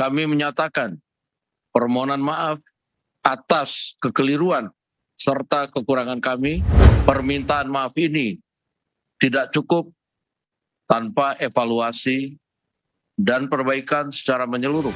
kami menyatakan permohonan maaf atas kekeliruan serta kekurangan kami. Permintaan maaf ini tidak cukup tanpa evaluasi dan perbaikan secara menyeluruh.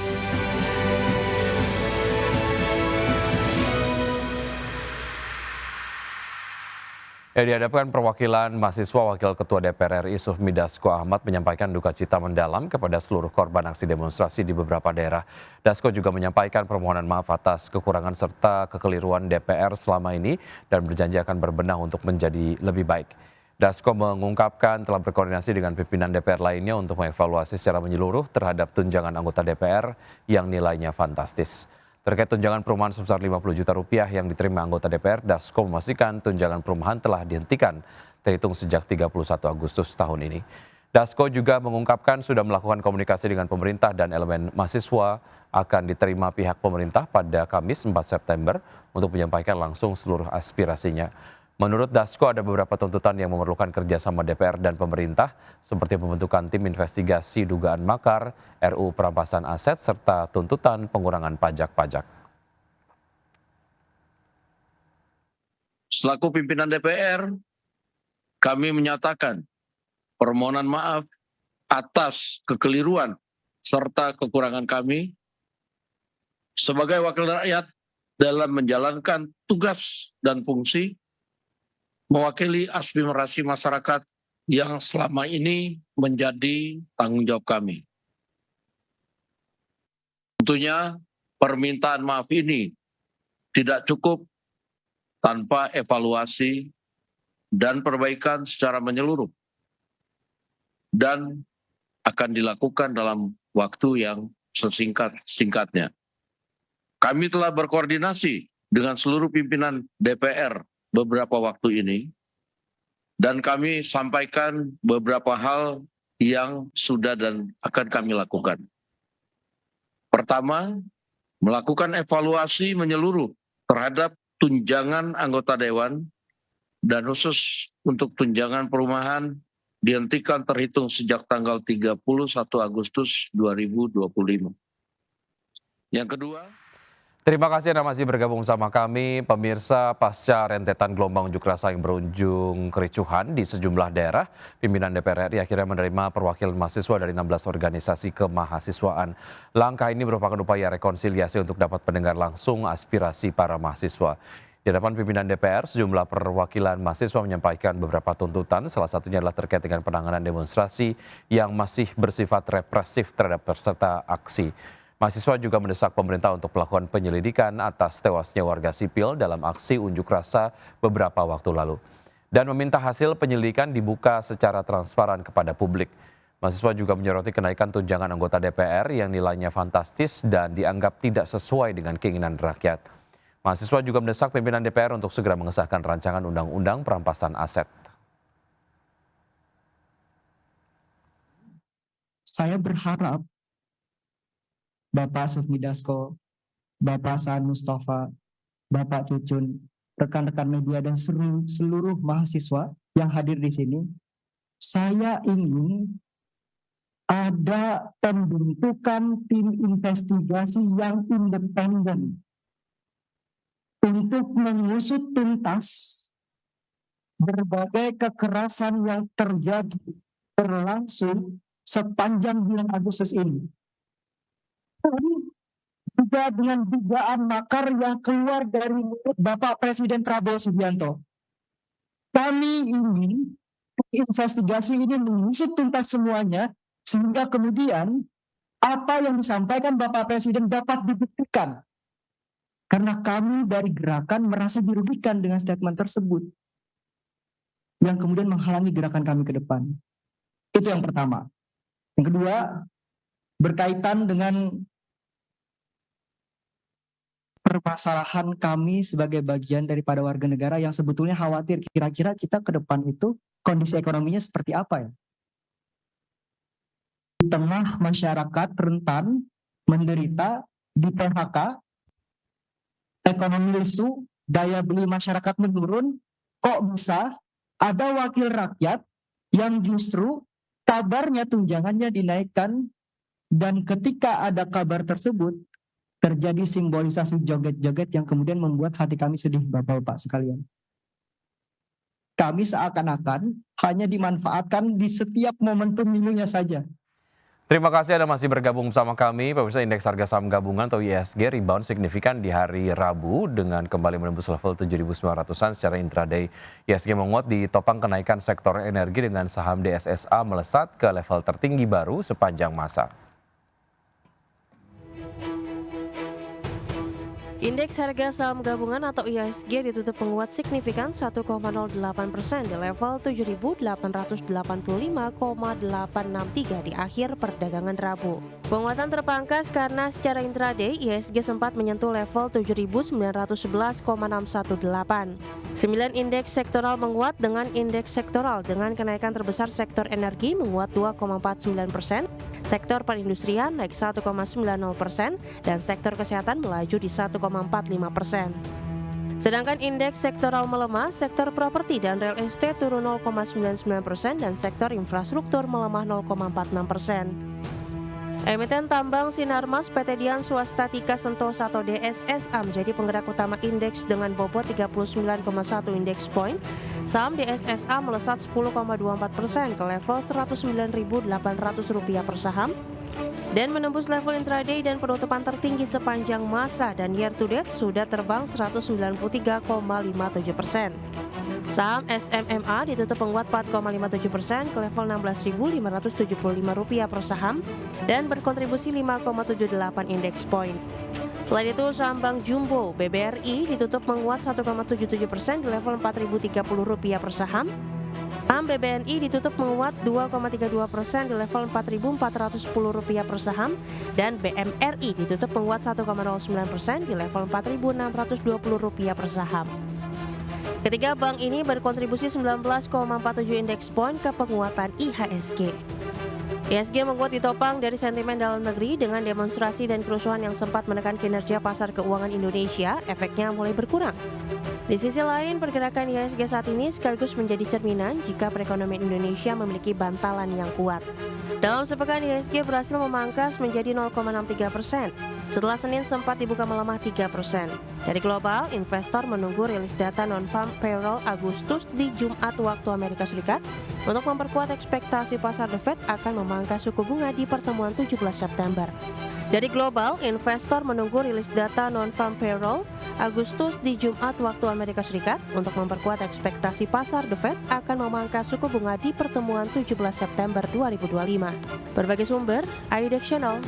Dihadapkan perwakilan mahasiswa, Wakil Ketua DPR RI Sufmi Dasko Ahmad menyampaikan duka cita mendalam kepada seluruh korban aksi demonstrasi di beberapa daerah. Dasko juga menyampaikan permohonan maaf atas kekurangan serta kekeliruan DPR selama ini dan berjanji akan berbenah untuk menjadi lebih baik. Dasko mengungkapkan telah berkoordinasi dengan pimpinan DPR lainnya untuk mengevaluasi secara menyeluruh terhadap tunjangan anggota DPR yang nilainya fantastis. Terkait tunjangan perumahan sebesar 50 juta rupiah yang diterima anggota DPR, Dasko memastikan tunjangan perumahan telah dihentikan terhitung sejak 31 Agustus tahun ini. Dasko juga mengungkapkan sudah melakukan komunikasi dengan pemerintah dan elemen mahasiswa akan diterima pihak pemerintah pada Kamis 4 September untuk menyampaikan langsung seluruh aspirasinya. Menurut Dasko ada beberapa tuntutan yang memerlukan kerjasama DPR dan pemerintah seperti pembentukan tim investigasi dugaan makar, RUU perampasan aset, serta tuntutan pengurangan pajak-pajak. Selaku pimpinan DPR, kami menyatakan permohonan maaf atas kekeliruan serta kekurangan kami sebagai wakil rakyat dalam menjalankan tugas dan fungsi mewakili aspirasi masyarakat yang selama ini menjadi tanggung jawab kami. Tentunya permintaan maaf ini tidak cukup tanpa evaluasi dan perbaikan secara menyeluruh dan akan dilakukan dalam waktu yang sesingkat-singkatnya. Kami telah berkoordinasi dengan seluruh pimpinan DPR beberapa waktu ini, dan kami sampaikan beberapa hal yang sudah dan akan kami lakukan. Pertama, melakukan evaluasi menyeluruh terhadap tunjangan anggota dewan dan khusus untuk tunjangan perumahan dihentikan terhitung sejak tanggal 31 Agustus 2025. Yang kedua, Terima kasih Anda masih bergabung sama kami, pemirsa. Pasca rentetan gelombang unjuk rasa yang berujung kericuhan di sejumlah daerah, pimpinan DPR RI akhirnya menerima perwakilan mahasiswa dari 16 organisasi kemahasiswaan. Langkah ini merupakan upaya rekonsiliasi untuk dapat mendengar langsung aspirasi para mahasiswa. Di hadapan pimpinan DPR, sejumlah perwakilan mahasiswa menyampaikan beberapa tuntutan, salah satunya adalah terkait dengan penanganan demonstrasi yang masih bersifat represif terhadap peserta aksi. Mahasiswa juga mendesak pemerintah untuk melakukan penyelidikan atas tewasnya warga sipil dalam aksi unjuk rasa beberapa waktu lalu. Dan meminta hasil penyelidikan dibuka secara transparan kepada publik. Mahasiswa juga menyoroti kenaikan tunjangan anggota DPR yang nilainya fantastis dan dianggap tidak sesuai dengan keinginan rakyat. Mahasiswa juga mendesak pimpinan DPR untuk segera mengesahkan rancangan undang-undang perampasan aset. Saya berharap Bapak Sufmi Dasko, Bapak Saan Mustafa, Bapak Cucun, rekan-rekan media dan seluruh mahasiswa yang hadir di sini, saya ingin ada pembentukan tim investigasi yang independen untuk mengusut tuntas berbagai kekerasan yang terjadi berlangsung sepanjang bulan Agustus ini. Juga dengan dugaan makar yang keluar dari mulut Bapak Presiden Prabowo Subianto. Kami ingin investigasi ini mengusut tuntas semuanya, sehingga kemudian apa yang disampaikan Bapak Presiden dapat dibuktikan. Karena kami dari gerakan merasa dirugikan dengan statement tersebut, yang kemudian menghalangi gerakan kami ke depan. Itu yang pertama. Yang kedua, berkaitan dengan permasalahan kami sebagai bagian daripada warga negara yang sebetulnya khawatir kira-kira kita ke depan itu kondisi ekonominya seperti apa ya. Di tengah masyarakat rentan, menderita, di PHK, ekonomi lesu, daya beli masyarakat menurun, kok bisa ada wakil rakyat yang justru kabarnya tunjangannya dinaikkan Dan ketika ada kabar tersebut, terjadi simbolisasi joget-joget yang kemudian membuat hati kami sedih, Bapak-Bapak sekalian. Kami seakan-akan hanya dimanfaatkan di setiap momen pemilunya saja. Terima kasih Anda masih bergabung bersama kami. Pemirsa, indeks harga saham gabungan atau IHSG rebound signifikan di hari Rabu dengan kembali menembus level 7.900-an secara intraday. IHSG menguat ditopang kenaikan sektor energi dengan saham DSSA melesat ke level tertinggi baru sepanjang masa. Indeks harga saham gabungan atau IHSG ditutup menguat signifikan 1,08% di level 7.885,863 di akhir perdagangan Rabu. Penguatan terpangkas karena secara intraday IHSG sempat menyentuh level 7.911,618. 9 indeks sektoral menguat dengan indeks sektoral dengan kenaikan terbesar sektor energi menguat 2,49%, sektor perindustrian naik 1,90% dan sektor kesehatan melaju di 1,45%. Sedangkan indeks sektoral melemah, sektor properti dan real estate turun 0,99% dan sektor infrastruktur melemah 0,46%. Emiten tambang Sinarmas PT Dian Swastatika Sentosa atau DSSA menjadi penggerak utama indeks dengan bobot 39,1 indeks point. Saham DSSA melesat 10,24% ke level Rp109.800 per saham dan menembus level intraday dan penutupan tertinggi sepanjang masa dan year to date sudah terbang 193,57%. Saham SMMA ditutup menguat 4,57% ke level Rp16.575 per saham dan berkontribusi 5,78 indeks point. Selain itu, saham Bank Jumbo BBRI ditutup menguat 1,77% di level Rp4.030 per saham. Saham BBNI ditutup menguat 2,32% di level Rp4.410 per saham dan BMRI ditutup menguat 1,09% di level Rp4.620 per saham. Ketiga bank ini berkontribusi 19,47 indeks point ke penguatan IHSG. IHSG menguat ditopang dari sentimen dalam negeri dengan demonstrasi dan kerusuhan yang sempat menekan kinerja pasar keuangan Indonesia, efeknya mulai berkurang. Di sisi lain, pergerakan IHSG saat ini sekaligus menjadi cerminan jika perekonomian Indonesia memiliki bantalan yang kuat. Dalam sepekan, IHSG berhasil memangkas menjadi 0,63%. Setelah Senin sempat dibuka melemah 3%. Dari global, investor menunggu rilis data non-farm payroll Agustus di Jumat waktu Amerika Serikat untuk memperkuat ekspektasi pasar The Fed akan memangkas suku bunga di pertemuan 17 September. Dari global, investor menunggu rilis data non-farm payroll Agustus di Jumat waktu Amerika Serikat untuk memperkuat ekspektasi pasar The Fed akan memangkas suku bunga di pertemuan 17 September 2025. Berbagai sumber, iDex Channel.